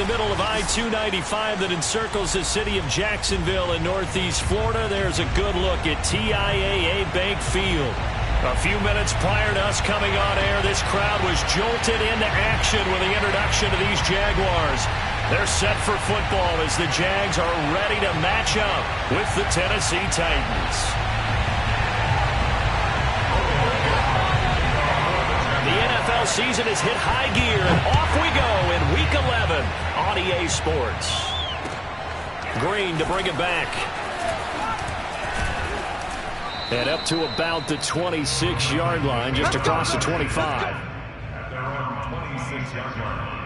the middle of I-295 that encircles the city of Jacksonville in northeast Florida. There's a good look at TIAA Bank Field. A few minutes prior to us coming on air, this crowd was jolted into action with the introduction of these Jaguars. They're set for football as the Jags are ready to match up with the Tennessee Titans. The NFL season has hit high gear, and off we go in Week 11 on EA Sports. Green to bring it back. And up to about the 26-yard line, just across the 25. At their own 26-yard line.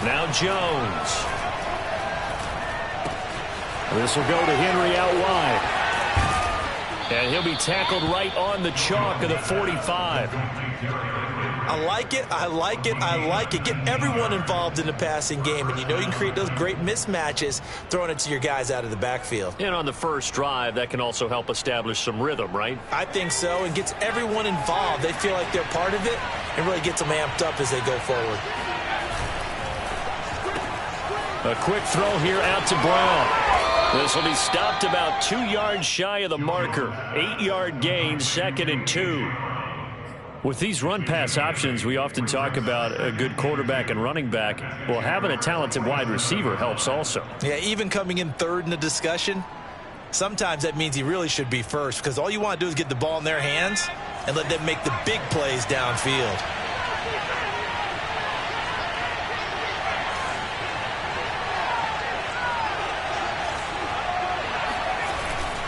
Now Jones. This will go to Henry out wide. And he'll be tackled right on the chalk of the 45. I like it, I like it, I like it. Get everyone involved in the passing game, and you know you can create those great mismatches throwing it to your guys out of the backfield. And on the first drive, that can also help establish some rhythm, right? I think so, and gets everyone involved. They feel like they're part of it and really gets them amped up as they go forward. A quick throw here out to Brown. This will be stopped about 2 yards shy of the marker. 8-yard gain, 2nd and 2. With these run-pass options, we often talk about a good quarterback and running back. Well, having a talented wide receiver helps also. Yeah, even coming in third in the discussion, sometimes that means he really should be first, because all you want to do is get the ball in their hands and let them make the big plays downfield.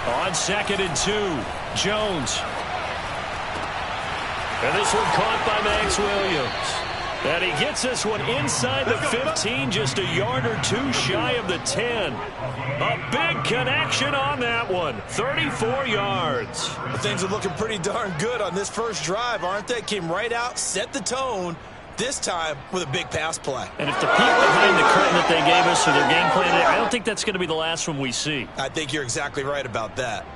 On 2nd and 2, Jones. And this one caught by Max Williams. And he gets this one inside the 15, just a yard or two shy of the 10. A big connection on that one, 34 yards. Well, things are looking pretty darn good on this first drive, aren't they? Came right out, set the tone, this time with a big pass play. And if the peek behind the curtain that they gave us for their game plan, I don't think that's going to be the last one we see. I think you're exactly right about that.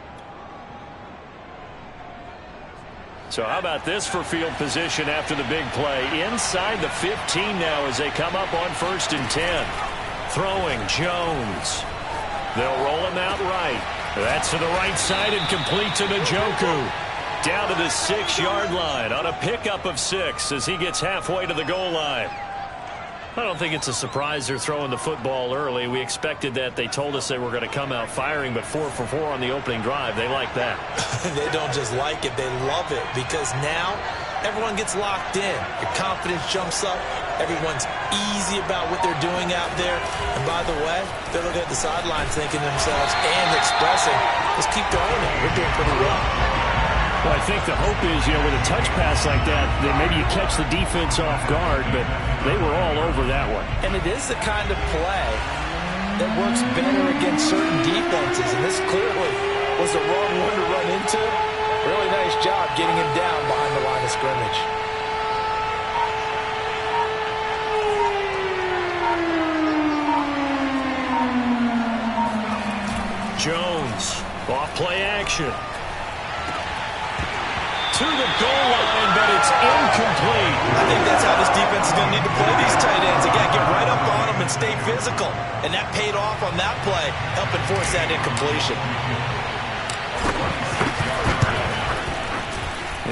So how about this for field position after the big play? Inside the 15 now as they come up on 1st and 10. Throwing Jones. They'll roll him out right. That's to the right side and complete to Njoku. Down to the 6-yard line on a pickup of 6 as he gets halfway to the goal line. I don't think it's a surprise they're throwing the football early. We expected that. They told us they were going to come out firing, but 4 for 4 on the opening drive. They like that. They don't just like it, they love it, because now everyone gets locked in. Your confidence jumps up. Everyone's easy about what they're doing out there. And by the way, they're looking at the sidelines thinking to themselves and expressing, let's keep throwing it. We're doing pretty well. Well, I think the hope is, with a touch pass like that maybe you catch the defense off guard, but they were all over that one. And it is the kind of play that works better against certain defenses, and this clearly was the wrong one to run into. Really nice job getting him down behind the line of scrimmage. Jones, off play action. To the goal line, but it's incomplete. I think that's how this defense is going to need to play these tight ends. They got to get right up on them and stay physical. And that paid off on that play, helping force that incompletion.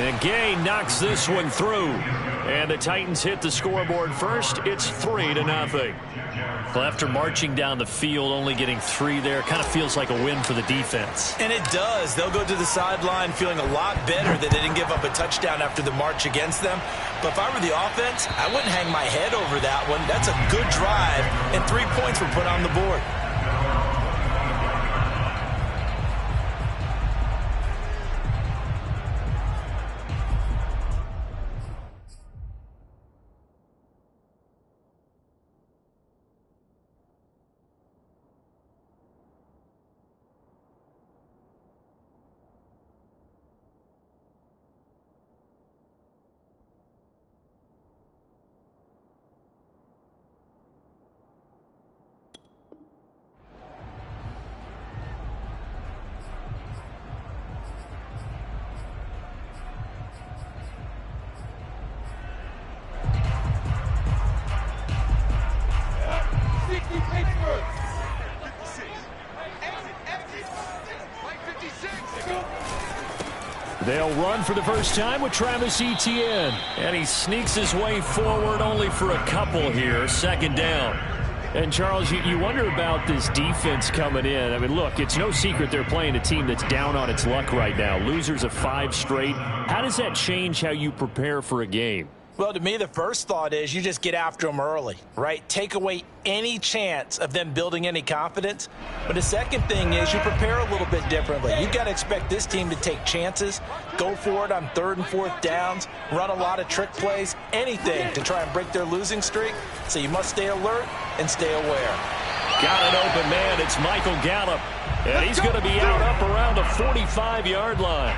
And Gay knocks this one through. And the Titans hit the scoreboard first. It's 3-0. Well, after marching down the field, only getting 3 there, kind of feels like a win for the defense. And it does. They'll go to the sideline feeling a lot better that they didn't give up a touchdown after the march against them. But if I were the offense, I wouldn't hang my head over that one. That's a good drive, and 3 points were put on the board. They'll run for the first time with Travis Etienne. And he sneaks his way forward only for a couple here. Second down. And, Charles, you wonder about this defense coming in. I mean, look, it's no secret they're playing a team that's down on its luck right now. Losers of 5 straight. How does that change how you prepare for a game? Well, to me, the first thought is you just get after them early, right? Take away any chance of them building any confidence. But the second thing is you prepare a little bit differently. You've got to expect this team to take chances, go for it on 3rd and 4th downs, run a lot of trick plays, anything to try and break their losing streak. So you must stay alert and stay aware. Got an open man. It's Michael Gallup. And he's going to be out up around the 45-yard line.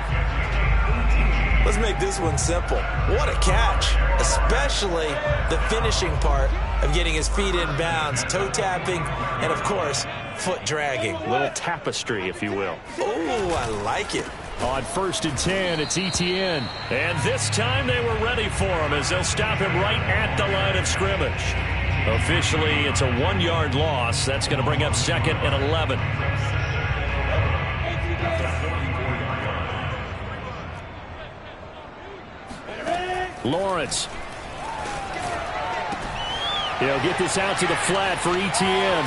Let's make this one simple. What a catch, especially the finishing part of getting his feet in bounds, toe tapping, and, of course, foot dragging. A little tapestry, if you will. Oh, I like it. On 1st and 10, it's Etienne. And this time they were ready for him as they'll stop him right at the line of scrimmage. Officially, it's a 1-yard loss. That's going to bring up 2nd and 11. Lawrence. He'll get this out to the flat for Etienne.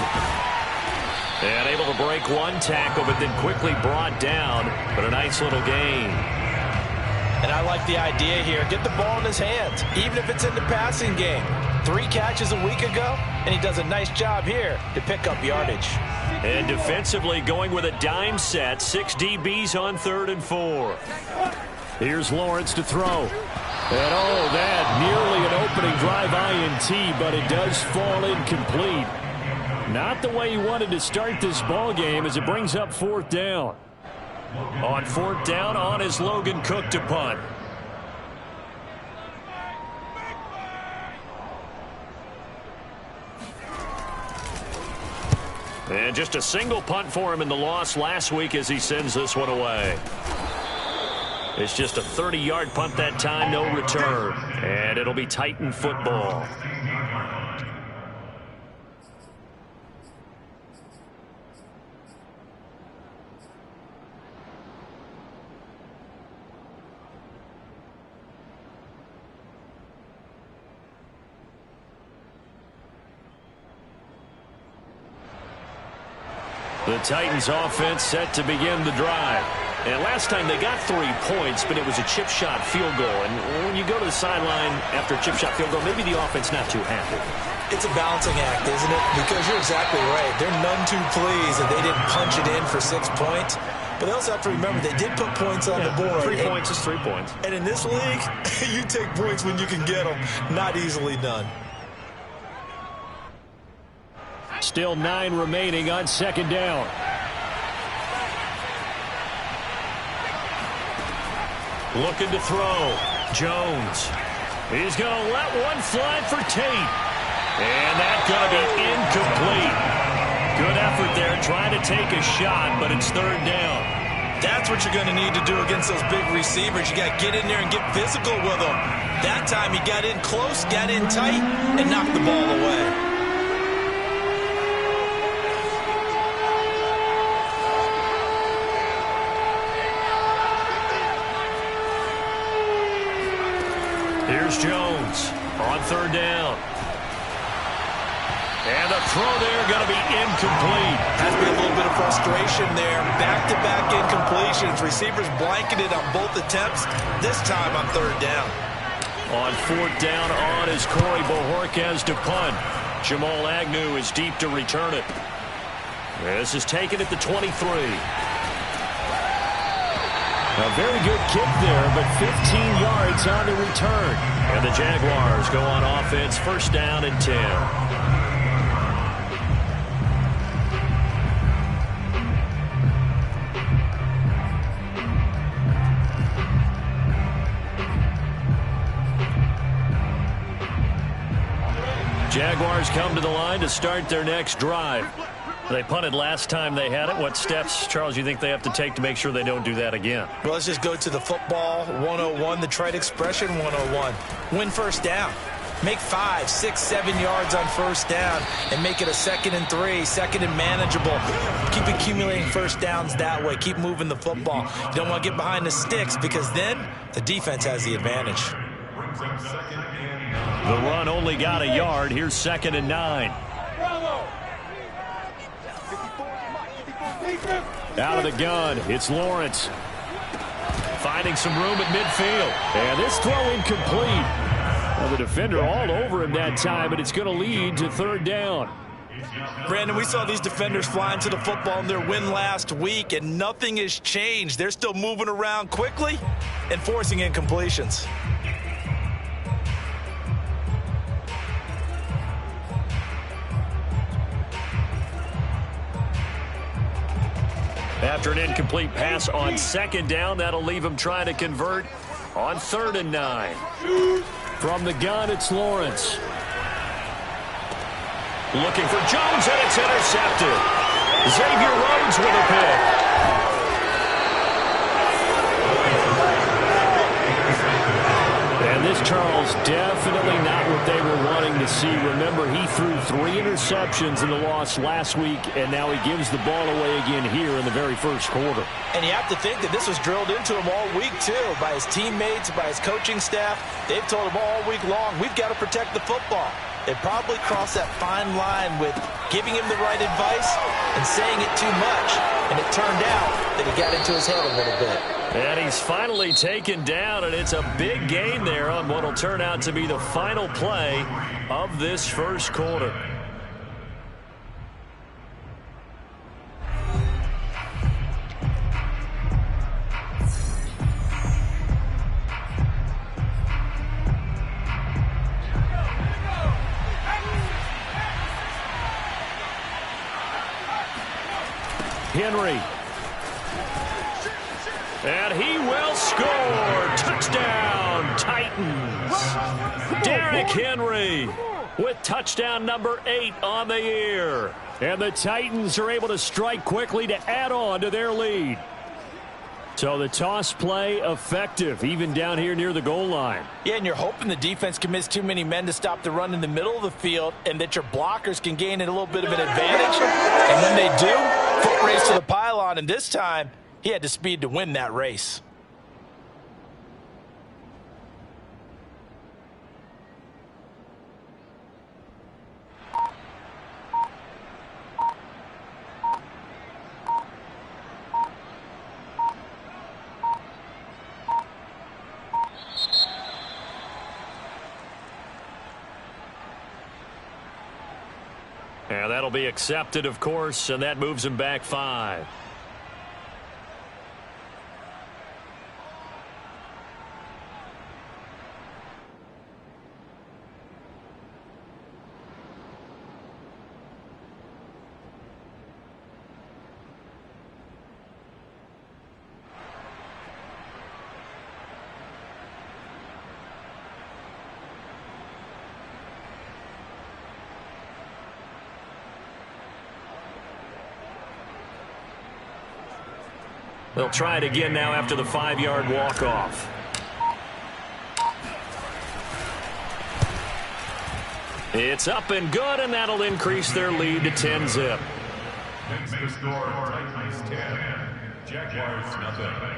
And able to break one tackle, but then quickly brought down. But a nice little gain. And I like the idea here. Get the ball in his hands, even if it's in the passing game. 3 catches a week ago, and he does a nice job here to pick up yardage. And defensively going with a dime set. 6 DBs on 3rd and 4. Here's Lawrence to throw. And oh, that nearly an opening drive INT, but it does fall incomplete. Not the way he wanted to start this ball game as it brings up 4th down. On 4th down, on is Logan Cook to punt. And just a single punt for him in the loss last week as he sends this one away. It's just a 30-yard punt that time, no return. And it'll be Titan football. The Titans offense set to begin the drive. And last time they got 3 points, but it was a chip shot field goal. And when you go to the sideline after a chip shot field goal, maybe the offense not too happy. It's a balancing act, isn't it? Because you're exactly right. They're none too pleased that they didn't punch it in for 6 points. But they also have to remember they did put points on the board. 3 points is 3 points. And in this league, you take points when you can get them. Not easily done. Still 9 remaining on 2nd down. Looking to throw. Jones. He's going to let one fly for Tate. And that's going to be incomplete. Good effort there trying to take a shot, but it's 3rd down. That's what you're going to need to do against those big receivers. You got to get in there and get physical with them. That time he got in close, got in tight, and knocked the ball away. Here's Jones on 3rd down. And the throw there going to be incomplete. Has to be a little bit of frustration there. Back-to-back incompletions. Receivers blanketed on both attempts. This time on 3rd down. On 4th down, on is Corey Bojorquez to punt. Jamal Agnew is deep to return it. This is taken at the 23. A very good kick there, but 15 yards on the return. And the Jaguars go on offense, 1st down and 10. Jaguars come to the line to start their next drive. They punted last time they had it. What steps, Charles, you think they have to take to make sure they don't do that again? Well, let's just go to the football 101, the trite expression 101. Win 1st down. Make 5, 6, 7 yards on first down and make it a 2nd and 3, 2nd and manageable. Keep accumulating first downs that way. Keep moving the football. You don't want to get behind the sticks because then the defense has the advantage. The run only got a yard. Here's 2nd and 9. Out of the gun, it's Lawrence. Finding some room at midfield. And this throw incomplete. Well, the defender all over him that time, but it's going to lead to 3rd down. Brandon, we saw these defenders flying to the football in their win last week, and nothing has changed. They're still moving around quickly and forcing incompletions. After an incomplete pass on 2nd down, that'll leave him trying to convert on 3rd and 9. From the gun, it's Lawrence. Looking for Jones, and it's intercepted. Xavier Rhodes with a pick. And this, Charles, definitely not what they were wanting to see. Remember, he threw 3 interceptions in the loss last week, and now he gives the ball away again here in the very first quarter. And you have to think that this was drilled into him all week, too, by his teammates, by his coaching staff. They've told him all week long, we've got to protect the football. They probably crossed that fine line with giving him the right advice and saying it too much. And it turned out that he got into his head a little bit. And he's finally taken down, and it's a big gain there on what will turn out to be the final play of this first quarter. Henry. And he will score. Touchdown, Titans. Derrick Henry with touchdown number 8 on the year. And the Titans are able to strike quickly to add on to their lead. So the toss play effective, even down here near the goal line. Yeah, and you're hoping the defense commits too many men to stop the run in the middle of the field and that your blockers can gain a little bit of an advantage. And when they do, foot race to the pylon, and this time he had the speed to win that race. And that'll be accepted, of course, and that moves him back 5. They'll try it again now after the 5-yard walk-off. It's up and good, and that'll increase their lead to 10-zip. Next to score, Titans 10, Jaguars nothing.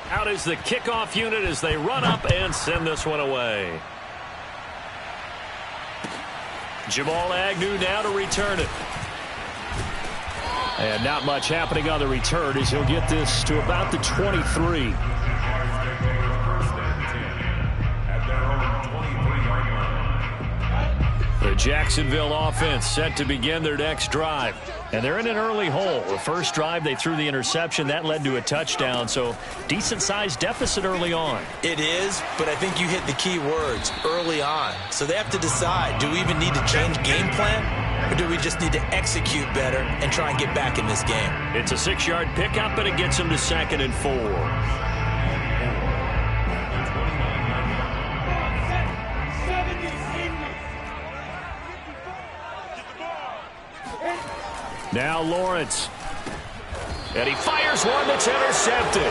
Out is the kickoff unit as they run up and send this one away. Jamal Agnew now to return it. And not much happening on the return as he'll get this to about the 23. The Jacksonville offense set to begin their next drive. And they're in an early hole. The first drive, they threw the interception. That led to a touchdown, so decent-sized deficit early on. It is, but I think you hit the key words, early on. So they have to decide, do we even need to change game plan, or do we just need to execute better and try and get back in this game? It's a 6-yard pickup, and it gets them to 2nd and 4. Now Lawrence. And he fires one that's intercepted.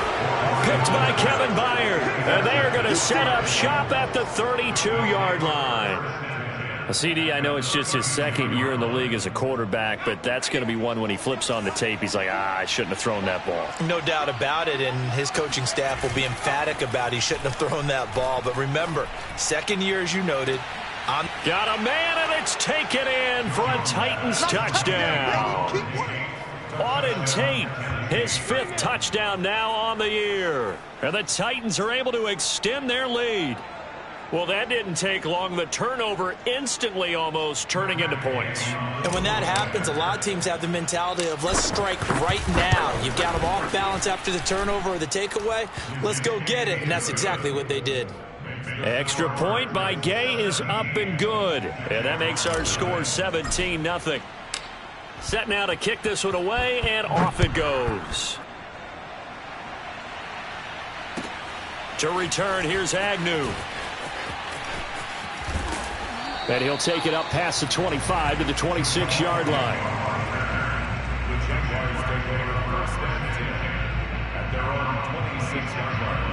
Picked by Kevin Byard. And they are going to set up shop at the 32-yard line. CD, I know it's just his second year in the league as a quarterback, but that's going to be one when he flips on the tape. He's like, I shouldn't have thrown that ball. No doubt about it, and his coaching staff will be emphatic about he shouldn't have thrown that ball. But remember, second year, as you noted. Got a man, and it's taken in for a Titans touchdown. Auden Tate, his 5th touchdown now on the year. And the Titans are able to extend their lead. Well, that didn't take long. The turnover instantly almost turning into points. And when that happens, a lot of teams have the mentality of let's strike right now. You've got them off balance after the turnover or the takeaway. Let's go get it. And that's exactly what they did. Extra point by Gay is up and good. And that makes our score 17-0. Set now to kick this one away, and off it goes. To return, here's Agnew. And he'll take it up past the 25 to the 26-yard line. The Jaguars take over first and 10 at their own 26-yard line.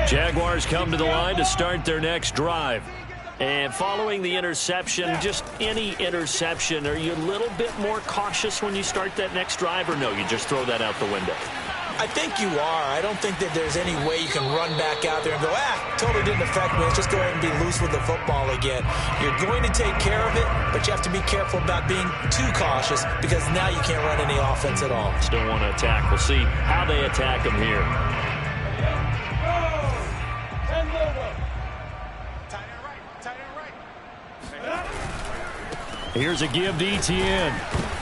Jaguars come to the line to start their next drive. And following the interception, just any interception, are you a little bit more cautious when you start that next drive, or no, you just throw that out the window? I think you are. I don't think that there's any way you can run back out there and go, totally didn't affect me. Let's just go ahead and be loose with the football again. You're going to take care of it, but you have to be careful about being too cautious because now you can't run any offense at all. Still want to attack. We'll see how they attack them here. Here's a give to Etienne.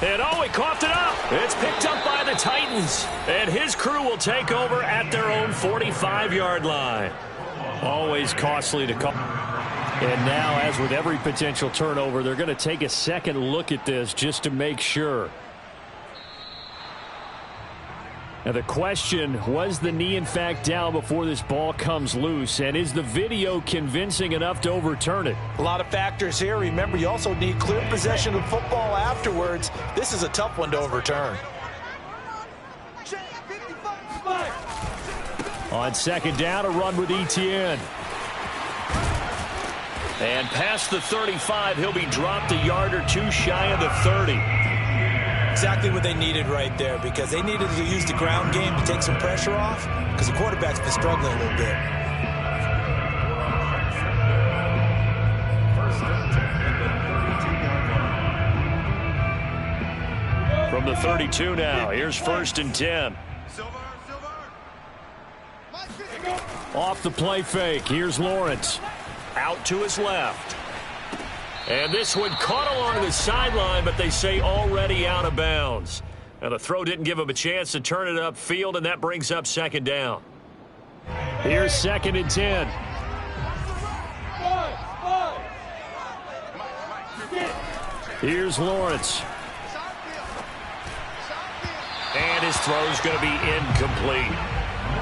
And he coughed it up. It's picked up by the Titans. And his crew will take over at their own 45-yard line. Always costly to call. And now, as with every potential turnover, they're going to take a second look at this just to make sure. Now the question, was the knee in fact down before this ball comes loose? And is the video convincing enough to overturn it? A lot of factors here. Remember, you also need clear possession of football afterwards. This is a tough one to overturn. On second down, a run with Etienne. And past the 35, he'll be dropped a yard or two shy of the 30. Exactly what they needed right there, because they needed to use the ground game to take some pressure off, because the quarterback's been struggling a little bit. From the 32 now, here's 1st and 10. Off the play fake, here's Lawrence. Out to his left. And this one caught along the sideline, but they say already out of bounds. Now the throw didn't give him a chance to turn it upfield, and that brings up second down. Here's 2nd and 10. Here's Lawrence. And his throw's going to be incomplete.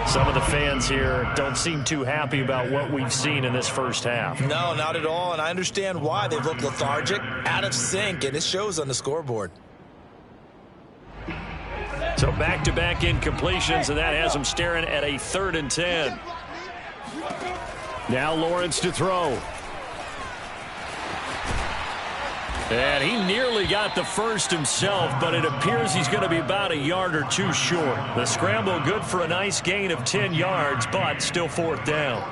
Some of the fans here don't seem too happy about what we've seen in this first half. No, not at all, and I understand why. They've looked lethargic, out of sync, and it shows on the scoreboard. So back-to-back incompletions, and that has them staring at a 3rd and 10. Now Lawrence to throw. And he nearly got the first himself, but it appears he's going to be about a yard or two short. The scramble good for a nice gain of 10 yards, but still 4th down.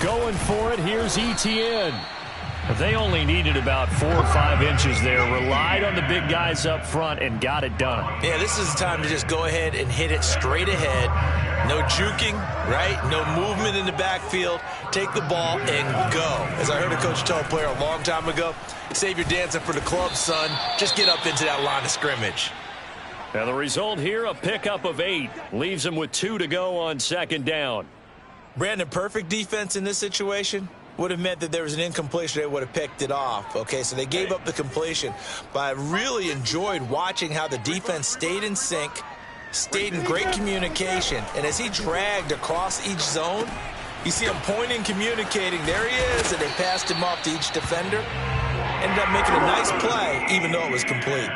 Going for it, here's Etienne. They only needed about 4 or 5 inches there, relied on the big guys up front, and got it done. Yeah, this is the time to just go ahead and hit it straight ahead. No juking, right? No movement in the backfield. Take the ball and go. As I heard a coach tell a player a long time ago, save your dancing for the club, son. Just get up into that line of scrimmage. Now the result here, a pickup of 8. Leaves him with 2 to go on 2nd down. Brandon, perfect defense in this situation would have meant that there was an incompletion. They would have picked it off. Okay, so they gave up the completion. But I really enjoyed watching how the defense stayed in sync, stayed in great communication. And as he dragged across each zone, you see him pointing, communicating. There he is, and they passed him off to each defender. Ended up making a nice play, even though it was complete.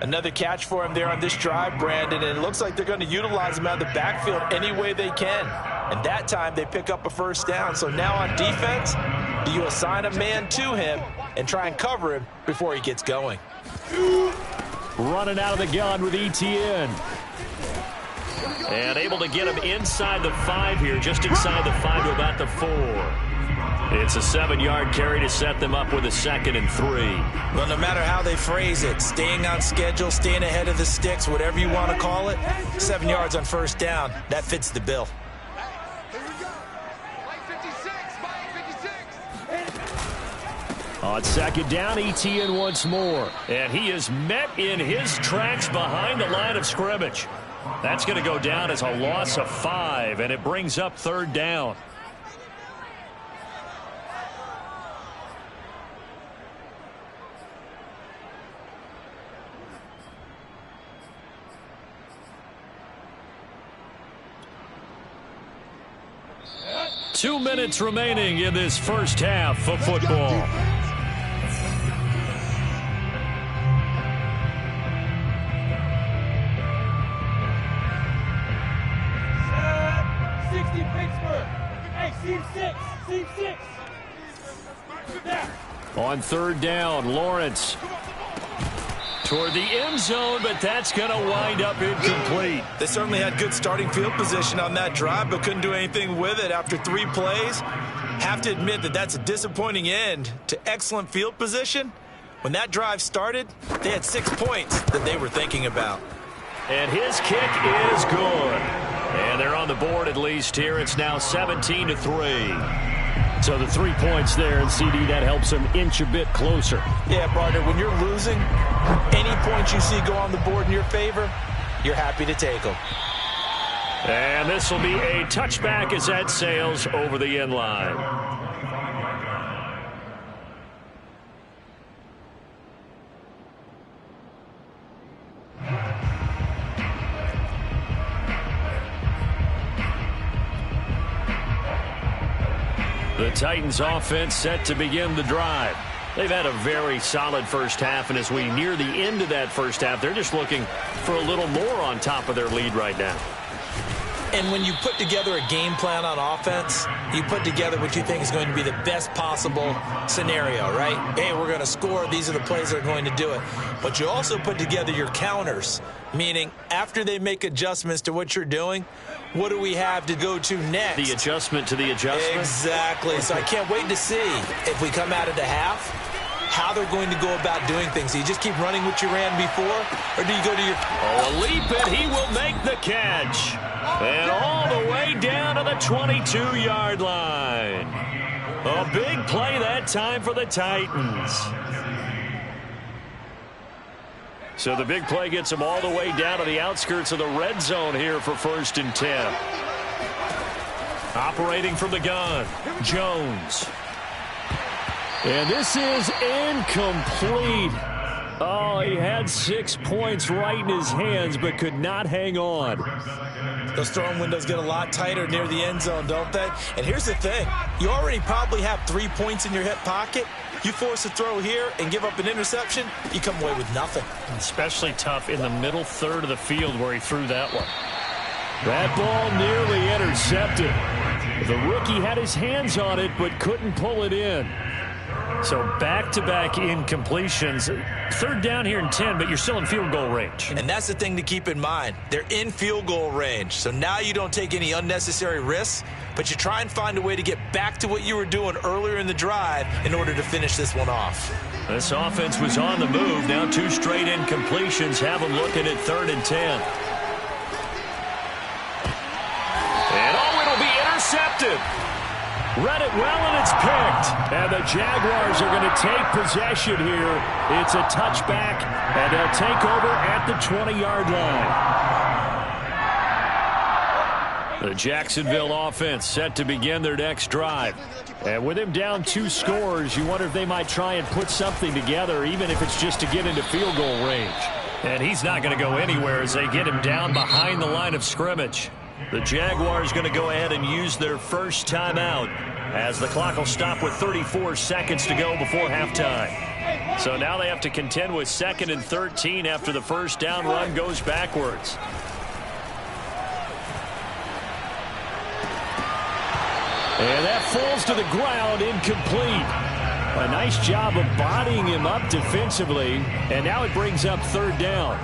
Another catch for him there on this drive, Brandon, and it looks like they're going to utilize him out of the backfield any way they can. And that time they pick up a first down. So now on defense, do you assign a man to him and try and cover him before he gets going? Running out of the gun with ETN. And able to get him inside the 5 here, just inside the 5 to about the 4. It's a 7-yard carry to set them up with a 2nd and 3. Well, no matter how they phrase it, staying on schedule, staying ahead of the sticks, whatever you want to call it, 7 yards on first down, that fits the bill. On 2nd down, ETN once more. And he is met in his tracks behind the line of scrimmage. That's going to go down as a loss of 5, and it brings up 3rd down. Two minutes remaining in this first half of football. On 3rd down, Lawrence toward the end zone, but that's going to wind up incomplete. They certainly had good starting field position on that drive, but couldn't do anything with it after 3 plays. Have to admit that that's a disappointing end to excellent field position. When that drive started, they had 6 points that they were thinking about. And his kick is good. And they're on the board at least here. It's now 17-3. So the 3 points there, and CD, that helps them inch a bit closer. Yeah, partner, when you're losing, any points you see go on the board in your favor, you're happy to take them. And this will be a touchback as that sails over the end line. The Titans offense set to begin the drive. They've had a very solid first half, and as we near the end of that first half, they're just looking for a little more on top of their lead right now. And when you put together a game plan on offense, you put together what you think is going to be the best possible scenario, right? Hey, we're going to score. These are the plays that are going to do it. But you also put together your counters, meaning after they make adjustments to what you're doing, what do we have to go to next? The adjustment to the adjustment? Exactly. So I can't wait to see if we come out of the half, how they're going to go about doing things. Do you just keep running what you ran before, or do you go to your... Oh, a leap, and he will make the catch. And all the way down to the 22-yard line. A big play that time for the Titans. So the big play gets them all the way down to the outskirts of the red zone here for 1st and 10. Operating from the gun, Jones. And this is incomplete. Oh, he had 6 points right in his hands, but could not hang on. Those throwing windows get a lot tighter near the end zone, don't they? And here's the thing. You already probably have 3 points in your hip pocket. You force a throw here and give up an interception, you come away with nothing. Especially tough in the middle third of the field where he threw that one. That ball nearly intercepted. The rookie had his hands on it but couldn't pull it in. So back-to-back incompletions. 3rd down here and 10, but you're still in field goal range. And that's the thing to keep in mind. They're in field goal range. So now you don't take any unnecessary risks, but you try and find a way to get back to what you were doing earlier in the drive in order to finish this one off. This offense was on the move. Now 2 straight incompletions have them looking at 3rd and 10. And it'll be intercepted. Read it well, and it's picked. And the Jaguars are going to take possession here. It's a touchback, and they'll take over at the 20-yard line. The Jacksonville offense set to begin their next drive. And with him down 2 scores, you wonder if they might try and put something together, even if it's just to get into field goal range. And he's not going to go anywhere as they get him down behind the line of scrimmage. The Jaguars going to go ahead and use their first timeout as the clock will stop with 34 seconds to go before halftime. So now they have to contend with 2nd and 13 after the first down run goes backwards. And that falls to the ground, incomplete. A nice job of bodying him up defensively, and now it brings up 3rd down.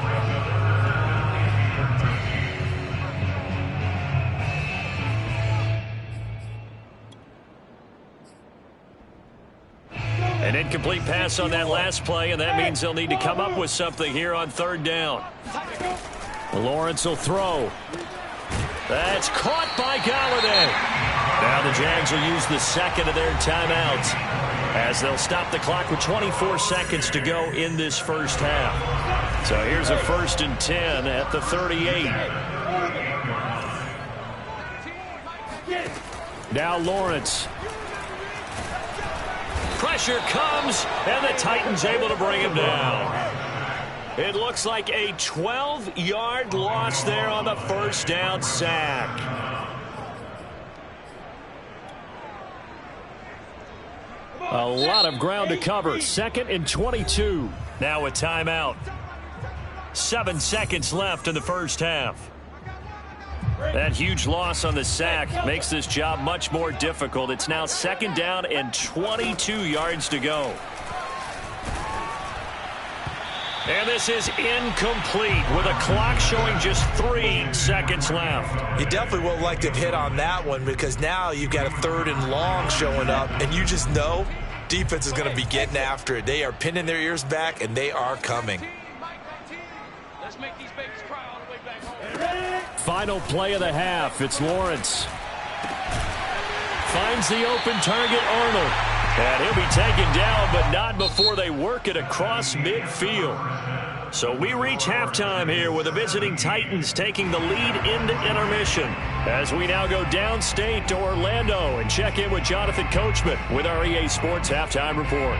An incomplete pass on that last play, and that means they'll need to come up with something here on 3rd down. Lawrence will throw. That's caught by Galladay. Now the Jags will use the 2nd of their timeouts as they'll stop the clock with 24 seconds to go in this first half. So here's a 1st and 10 at the 38. Now Lawrence. Pressure comes, and the Titans able to bring him down. It looks like a 12-yard loss there on the first down sack. A lot of ground to cover. 2nd and 22. Now a timeout. 7 seconds left in the first half. That huge loss on the sack makes this job much more difficult. It's now 2nd down and 22 yards to go. And this is incomplete with a clock showing just 3 seconds left. You definitely would like to have hit on that one because now you've got a 3rd and long showing up, and you just know defense is going to be getting after it. They are pinning their ears back, and they are coming. Let's make these babies cry on the way back home. Final play of the half. It's Lawrence. Finds the open target, Arnold. And he'll be taken down, but not before they work it across midfield. So we reach halftime here with the visiting Titans taking the lead into intermission as we now go downstate to Orlando and check in with Jonathan Coachman with our EA Sports Halftime Report.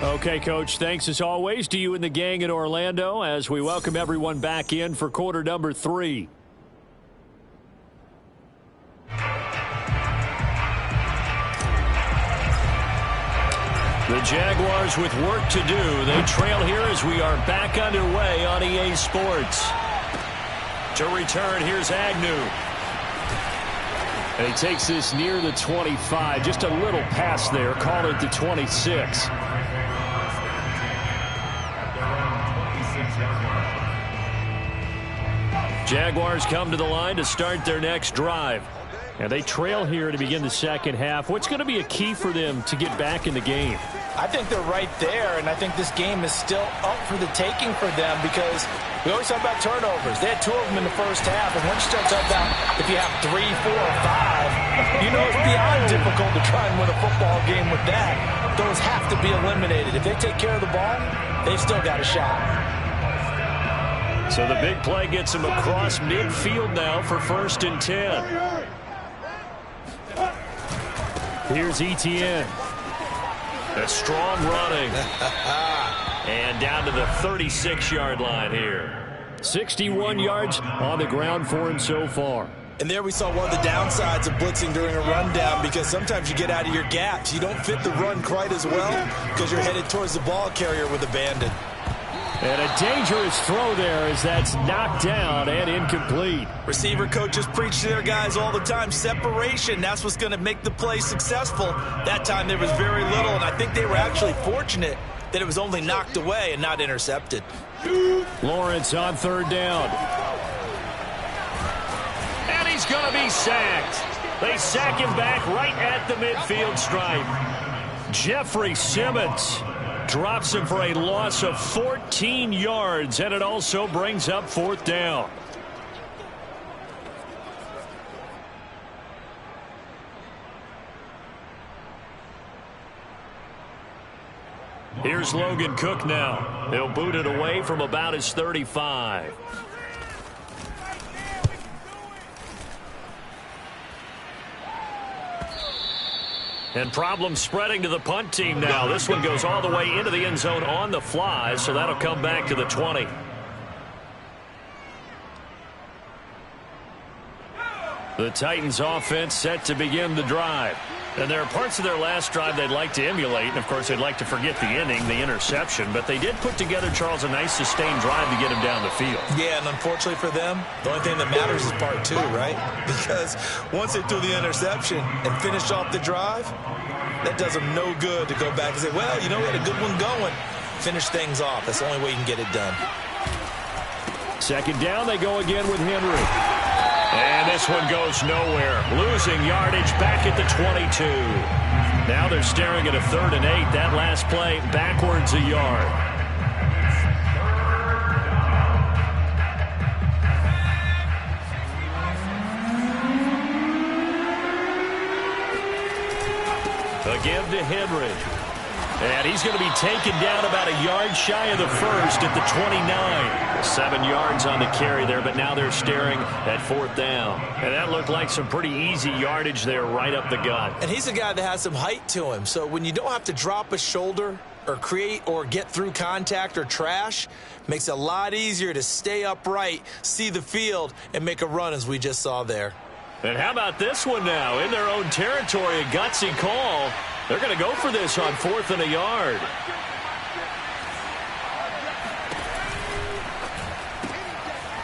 Okay, Coach, thanks as always to you and the gang in Orlando as we welcome everyone back in for quarter number 3. The Jaguars with work to do. They trail here as we are back underway on EA Sports. To return, here's Agnew. And he takes this near the 25. Just a little pass there. Call it the 26. Jaguars come to the line to start their next drive. And they trail here to begin the second half. What's going to be a key for them to get back in the game? I think they're right there, and I think this game is still up for the taking for them because we always talk about turnovers. They had 2 of them in the first half, and once you start talking about if you have 3, 4, or 5, you know it's beyond difficult to try and win a football game with that. Those have to be eliminated. If they take care of the ball, they've still got a shot. So the big play gets him across midfield now for 1st and 10. Here's Etienne. A strong running. And down to the 36-yard line here. 61 yards on the ground for him so far. And there we saw one of the downsides of blitzing during a rundown because sometimes you get out of your gaps. You don't fit the run quite as well because you're headed towards the ball carrier with abandon. And a dangerous throw there as that's knocked down and incomplete. Receiver coaches preach to their guys all the time. Separation, that's what's going to make the play successful. That time there was very little, and I think they were actually fortunate that it was only knocked away and not intercepted. Lawrence on 3rd down. And he's going to be sacked. They sack him back right at the midfield stripe. Jeffrey Simmons drops him for a loss of 14 yards, and it also brings up 4th down. Here's Logan Cook now. He'll boot it away from about his 35. And problems spreading to the punt team now. This one goes all the way into the end zone on the fly, so that'll come back to the 20. The Titans offense set to begin the drive. And there are parts of their last drive they'd like to emulate. And, of course, they'd like to forget the inning, the interception. But they did put together, Charles, a nice sustained drive to get him down the field. Yeah, and unfortunately for them, the only thing that matters is part two, right? Because once they threw the interception and finished off the drive, that does them no good to go back and say, well, you know, we had a good one going. Finish things off. That's the only way you can get it done. Second down, they go again with Henry. And this one goes nowhere. Losing yardage back at the 22. Now they're staring at a 3rd and 8. That last play backwards a yard. A give to Henry. And he's going to be taken down about a yard shy of the first at the 29. 7 yards on the carry there, but now they're staring at 4th down. And that looked like some pretty easy yardage there right up the gut. And he's a guy that has some height to him. So when you don't have to drop a shoulder or create or get through contact or trash, makes it a lot easier to stay upright, see the field, and make a run as we just saw there. And how about this one now? In their own territory, a gutsy call. They're going to go for this on 4th and a yard.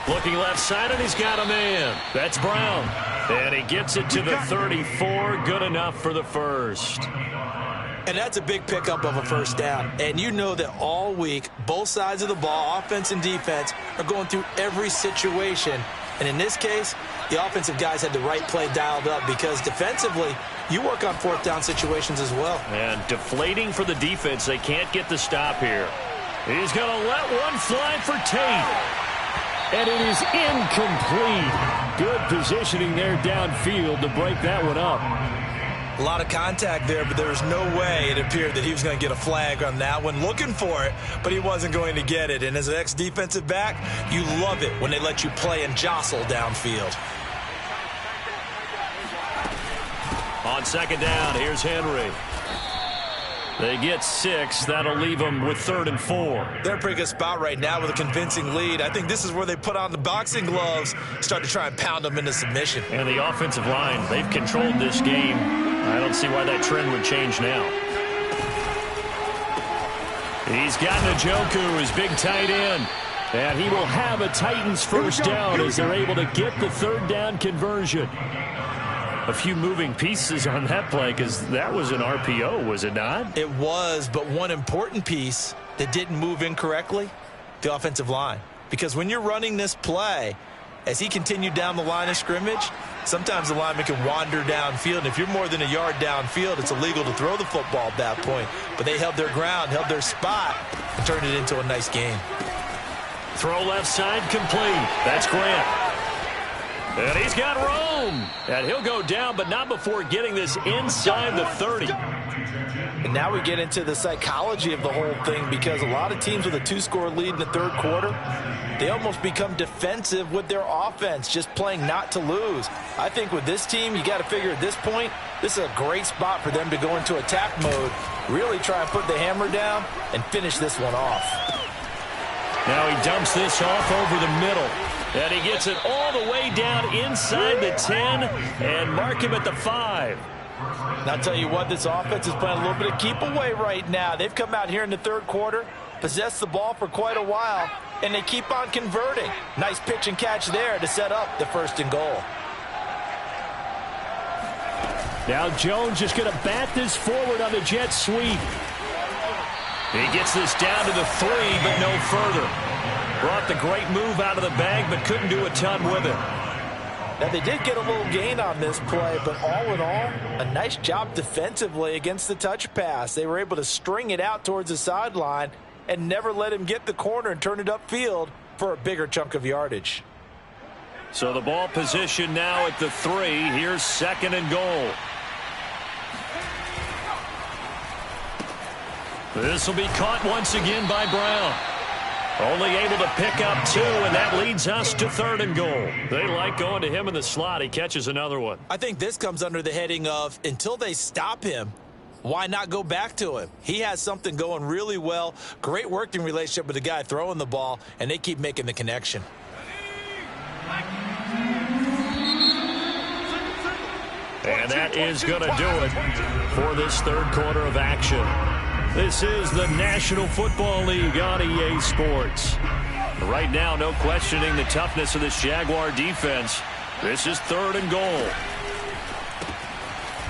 Looking left side, and he's got a man. That's Brown. And he gets it to the 34. Good enough for the first. And that's a big pickup of a first down. And you know that all week, both sides of the ball, offense and defense, are going through every situation. And in this case, the offensive guys had the right play dialed up because defensively, you work on 4th down situations as well. And deflating for the defense. They can't get the stop here. He's going to let one fly for Tate. And it is incomplete. Good positioning there downfield to break that one up. A lot of contact there, but there was no way it appeared that he was going to get a flag on that one. Looking for it, but he wasn't going to get it. And as an ex-defensive back, you love it when they let you play and jostle downfield. On second down, here's Henry. They get 6. That'll leave them with 3rd and 4. They're in a pretty good spot right now with a convincing lead. I think this is where they put on the boxing gloves, start to try and pound them into submission. And the offensive line, they've controlled this game. I don't see why that trend would change now. He's got Njoku, his big tight end. And he will have a Titans first down as they're able to get the 3rd down conversion. A few moving pieces on that play because that was an RPO, was it not? It was, but one important piece that didn't move incorrectly, the offensive line. Because when you're running this play, as he continued down the line of scrimmage, sometimes the lineman can wander downfield. And if you're more than a yard downfield, it's illegal to throw the football at that point. But they held their ground, held their spot, and turned it into a nice game. Throw left side complete. That's Grant. And he's got Rome. And he'll go down, but not before getting this inside the 30. And now we get into the psychology of the whole thing because a lot of teams with a 2-score lead in the 3rd quarter, they almost become defensive with their offense, just playing not to lose. I think with this team, you got to figure at this point, this is a great spot for them to go into attack mode, really try and put the hammer down and finish this one off. Now he dumps this off over the middle. And he gets it all the way down inside the 10 and mark him at the 5. And I'll tell you what, this offense is playing a little bit of keep away right now. They've come out here in the 3rd quarter, possessed the ball for quite a while, and they keep on converting. Nice pitch and catch there to set up the 1st and goal. Now Jones just going to bat this forward on the jet sweep. He gets this down to the 3, but no further. Brought the great move out of the bag, but couldn't do a ton with it. Now, they did get a little gain on this play, but all in all, a nice job defensively against the touch pass. They were able to string it out towards the sideline and never let him get the corner and turn it upfield for a bigger chunk of yardage. So the ball position now at the 3. Here's 2nd and goal. This will be caught once again by Brown. Only able to pick up 2, and that leads us to 3rd and goal. They like going to him in the slot. He catches another one. I think this comes under the heading of until they stop him, why not go back to him? He has something going really well. Great working relationship with the guy throwing the ball, and they keep making the connection. And that is going to do it for this 3rd quarter of action. This is the National Football League on EA Sports. Right now, no questioning the toughness of this Jaguar defense. This is 3rd and goal.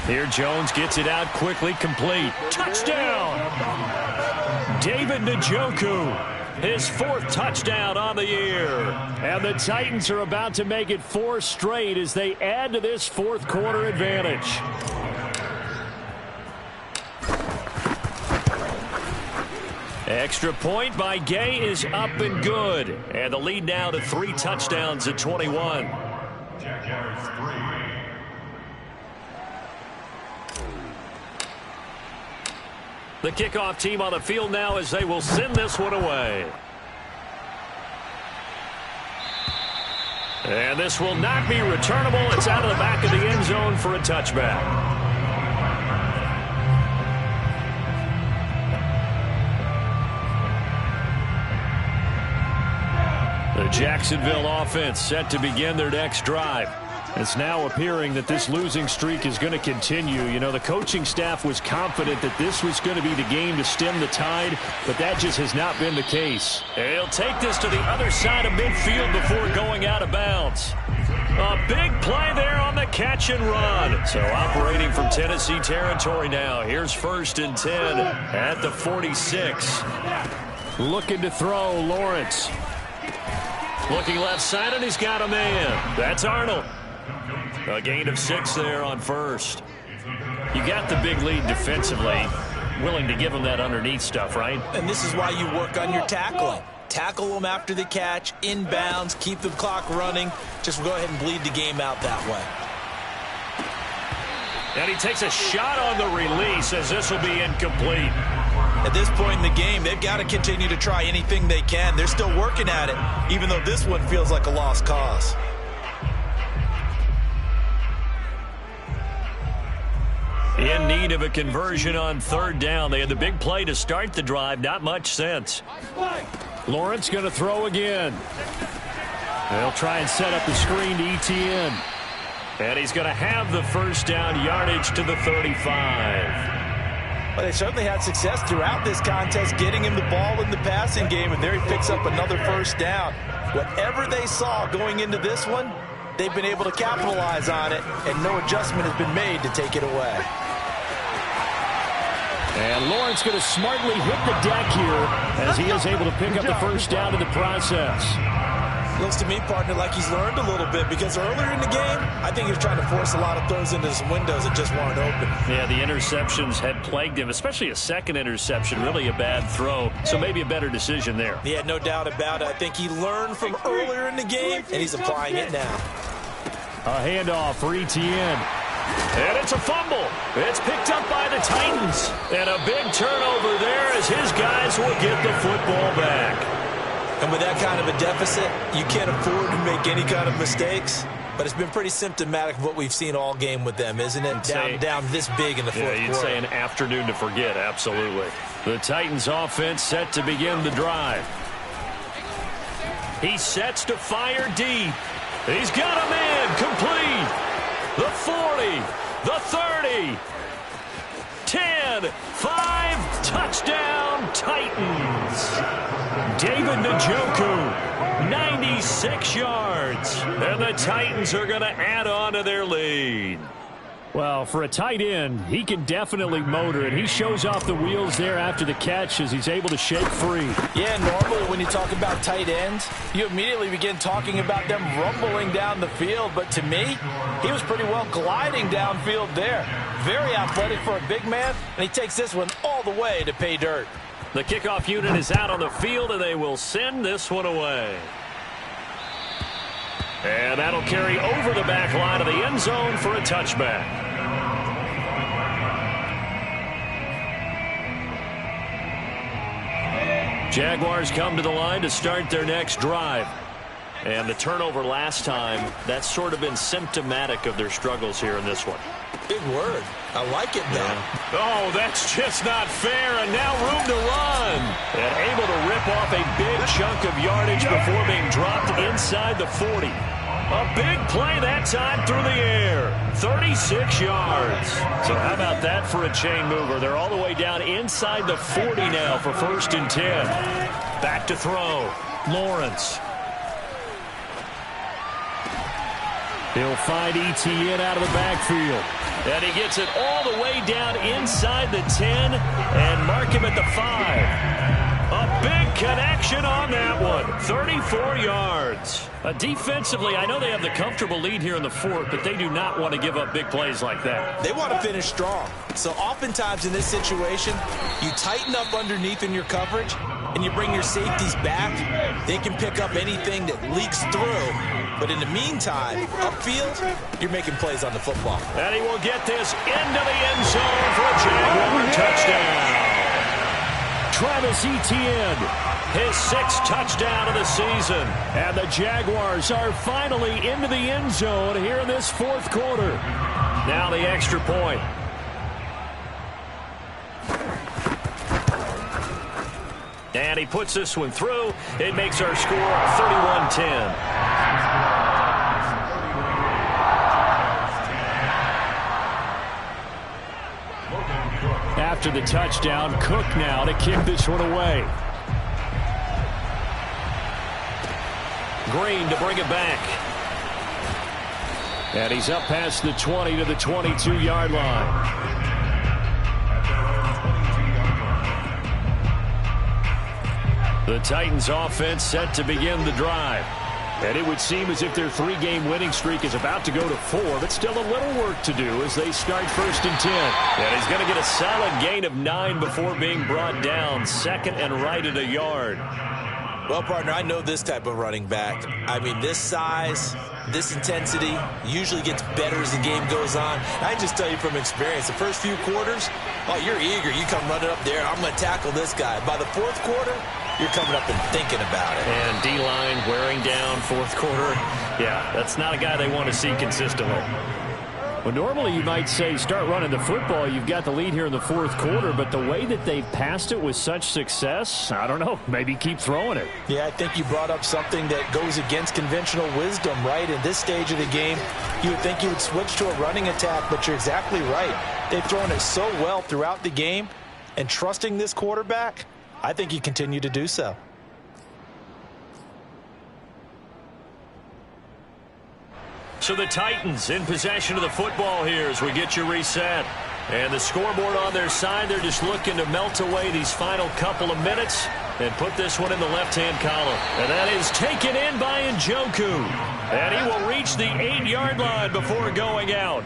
Here Jones gets it out quickly, complete. Touchdown! David Njoku. His 4th touchdown on the year. And the Titans are about to make it 4 straight as they add to this 4th quarter advantage. Extra point by Gay is up and good. And the lead now to 3 touchdowns at 21. Jaguars 3. The kickoff team on the field now as they will send this one away. And this will not be returnable. It's out of the back of the end zone for a touchback. The Jacksonville offense set to begin their next drive. It's now appearing that this losing streak is going to continue. You know, the coaching staff was confident that this was going to be the game to stem the tide, but that just has not been the case. And he'll take this to the other side of midfield before going out of bounds. A big play there on the catch and run. So operating from Tennessee territory now. Here's 1st and 10 at the 46. Looking to throw, Lawrence. Looking left side, and he's got a man. That's Arnold. A gain of 6 there on 1st. You got the big lead defensively. Willing to give them that underneath stuff, right? And this is why you work on your tackling. Tackle them after the catch, inbounds, keep the clock running. Just go ahead and bleed the game out that way. And he takes a shot on the release as this will be incomplete. At this point in the game, they've got to continue to try anything they can. They're still working at it, even though this one feels like a lost cause. In need of a conversion on 3rd down. They had the big play to start the drive. Not much sense. Lawrence going to throw again. They'll try and set up the screen to ETN. And he's going to have the 1st down, yardage to the 35. Well, they certainly had success throughout this contest, getting him the ball in the passing game, and there he picks up another 1st down. Whatever they saw going into this one, they've been able to capitalize on it, and no adjustment has been made to take it away. And Lawrence going to smartly hit the deck here as he is able to pick up the 1st down in the process. Looks to me, partner, like he's learned a little bit because earlier in the game, I think he was trying to force a lot of throws into some windows that just weren't open. Yeah, the interceptions had plagued him, especially a 2nd interception, really a bad throw. So maybe a better decision there. Yeah, no doubt about it. I think he learned from earlier in the game, and he's applying it now. A handoff for ETN. And it's a fumble. It's picked up by the Titans. And a big turnover there as his guys will get the football back. And with that kind of a deficit, you can't afford to make any kind of mistakes. But it's been pretty symptomatic of what we've seen all game with them, isn't it? Down this big in the 4th quarter. You'd say an afternoon to forget, absolutely. The Titans offense set to begin the drive. He sets to fire deep. He's got a man complete. The 40, the 30, 10, 5, touchdown Titans. David Njoku, 96 yards. And the Titans are going to add on to their lead. Well, for a tight end, he can definitely motor, and he shows off the wheels there after the catch as he's able to shake free. Yeah, normally when you talk about tight ends, you immediately begin talking about them rumbling down the field. But to me, he was pretty well gliding downfield there. Very athletic for a big man, and he takes this one all the way to pay dirt. The kickoff unit is out on the field, and they will send this one away. And that'll carry over the back line of the end zone for a touchback. Jaguars come to the line to start their next drive. And the turnover last time, that's sort of been symptomatic of their struggles here in this one. Big word. I like it, though. Yeah. Oh, that's just not fair. And now room to run. And able to rip off a big chunk of yardage before being dropped inside the 40. A big play that time through the air. 36 yards. So how about that for a chain mover? They're all the way down inside the 40 now for 1st and 10. Back to throw. Lawrence. He'll find ETN out of the backfield. And he gets it all the way down inside the 10 and mark him at the 5. A big connection on that one. 34 yards. Defensively, I know they have the comfortable lead here in the 4th, but they do not want to give up big plays like that. They want to finish strong. So oftentimes in this situation, you tighten up underneath in your coverage, and you bring your safeties back. They can pick up anything that leaks through. But in the meantime, upfield, you're making plays on the football. And he will get this into the end zone for a Jaguar touchdown. Travis Etienne, his 6th touchdown of the season. And the Jaguars are finally into the end zone here in this 4th quarter. Now the extra point. And he puts this one through. It makes our score 31-10. After the touchdown, Cook now to kick this one away. Green to bring it back. And he's up past the 20 to the 22-yard line. The Titans offense set to begin the drive. And it would seem as if their 3-game winning streak is about to go to 4, but still a little work to do as they start 1st and 10. And he's going to get a solid gain of 9 before being brought down. 2nd and right at a yard. Well, partner, I know this type of running back. I mean, this size, this intensity usually gets better as the game goes on. I just tell you from experience, the first few quarters, oh, you're eager. You come running up there, I'm going to tackle this guy. By the 4th quarter, you're coming up and thinking about it. And D-line wearing down 4th quarter. Yeah, that's not a guy they want to see consistently. Well, normally you might say start running the football. You've got the lead here in the 4th quarter, but the way that they've passed it with such success, I don't know, maybe keep throwing it. Yeah, I think you brought up something that goes against conventional wisdom, right? In this stage of the game, you would think you would switch to a running attack, but you're exactly right. They've thrown it so well throughout the game, and trusting this quarterback, I think you continue to do so. So the Titans in possession of the football here as we get you reset. And the scoreboard on their side, they're just looking to melt away these final couple of minutes and put this one in the left-hand column. And that is taken in by Njoku. And he will reach the 8-yard line before going out.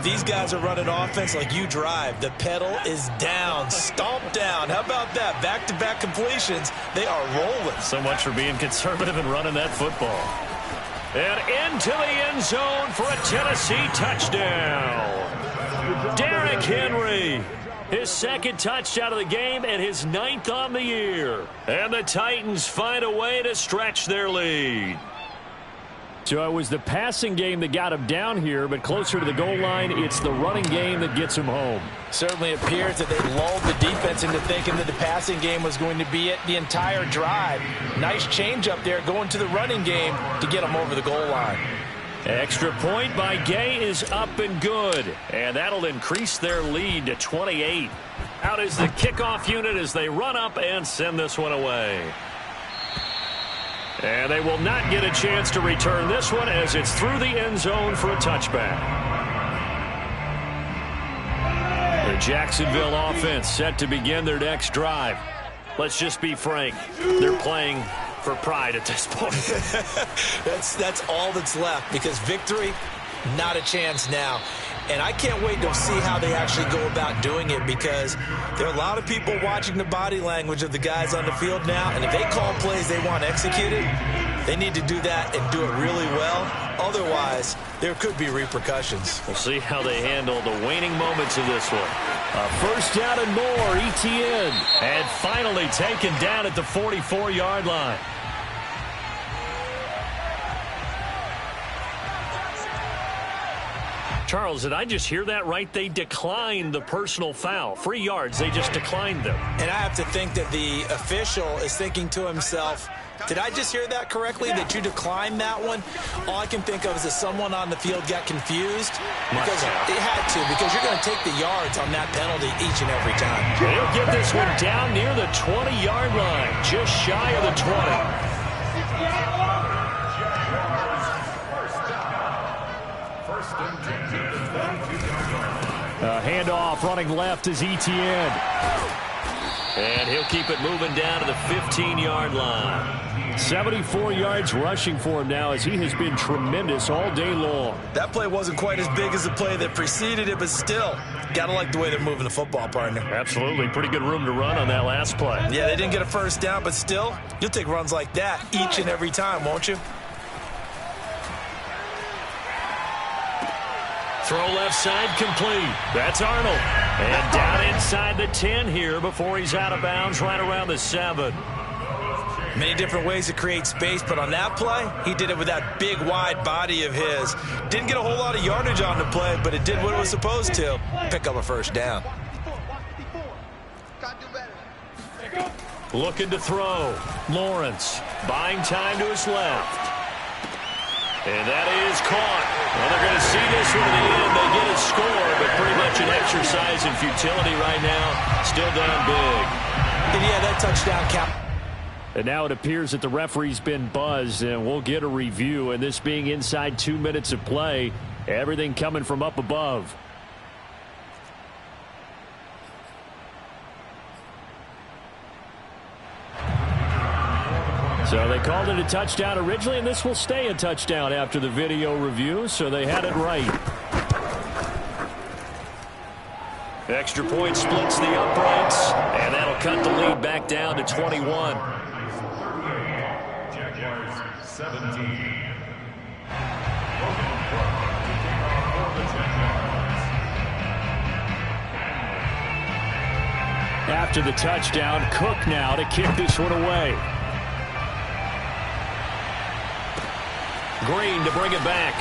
These guys are running offense like you drive. The pedal is down, stomped down. How about that? Back-to-back completions. They are rolling. So much for being conservative and running that football. And into the end zone for a Tennessee touchdown. Derrick Henry, his 2nd touchdown of the game and his 9th on the year. And the Titans find a way to stretch their lead. So it was the passing game that got him down here, but closer to the goal line, it's the running game that gets him home. Certainly appears that they lulled the defense into thinking that the passing game was going to be it the entire drive. Nice change up there going to the running game to get them over the goal line. Extra point by Gay is up and good, and that'll increase their lead to 28. Out is the kickoff unit as they run up and send this one away. And they will not get a chance to return this one as it's through the end zone for a touchback. The Jacksonville offense set to begin their next drive. Let's just be frank. They're playing for pride at this point. That's all that's left because victory, not a chance now. And I can't wait to see how they actually go about doing it because there are a lot of people watching the body language of the guys on the field now. And if they call plays they want executed, they need to do that and do it really well. Otherwise, there could be repercussions. We'll see how they handle the waning moments of this one. First down and more, ETN. And finally taken down at the 44-yard line. Charles, did I just hear that right? They declined the personal foul. 3 yards, they just declined them. And I have to think that the official is thinking to himself, did I just hear that correctly, that you declined that one? All I can think of is that someone on the field got confused. Because they had to, because you're going to take the yards on that penalty each and every time. They'll get this one down near the 20-yard line, just shy of the 20. Handoff running left is ETN. And he'll keep it moving down to the 15-yard line. 74 yards rushing for him now as he has been tremendous all day long. That play wasn't quite as big as the play that preceded it, but still, got to like the way they're moving the football, partner. Absolutely. Pretty good room to run on that last play. Yeah, they didn't get a first down, but still, you'll take runs like that each and every time, won't you? Throw left side complete. That's Arnold. And down inside the 10 here before he's out of bounds right around the 7. Many different ways to create space, but on that play, he did it with that big, wide body of his. Didn't get a whole lot of yardage on the play, but it did what it was supposed to. Pick up a first down. Looking to throw. Lawrence buying time to his left. And that is caught. Well, they're going to see this one at the end. They get a score, but pretty much an exercise in futility right now. Still down big. And yeah, that touchdown count. And now it appears that the referee's been buzzed, and we'll get a review. And this being inside 2 minutes of play, everything coming from up above. So they called it a touchdown originally, and this will stay a touchdown after the video review, so they had it right. Extra point splits the uprights, and that'll cut the lead back down to 21. Jaguars 17. After the touchdown, Cook now to kick this one away. Green to bring it back.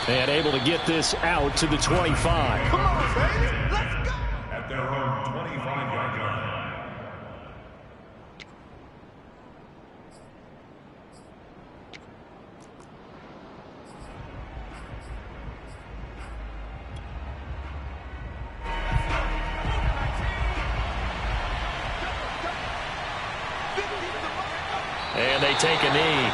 And able to get this out to the 25. Come on, baby. Let's go. At their own 25-yard line. And they take a knee.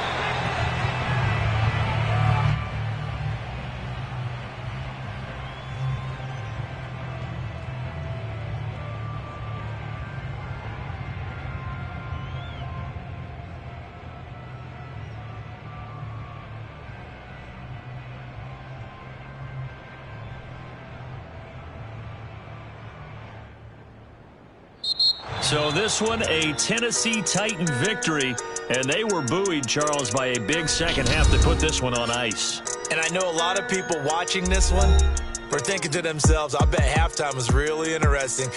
So this one, a Tennessee Titan victory, and they were buoyed, Charles, by a big second half to put this one on ice. And I know a lot of people watching this one were thinking to themselves, I bet halftime was really interesting.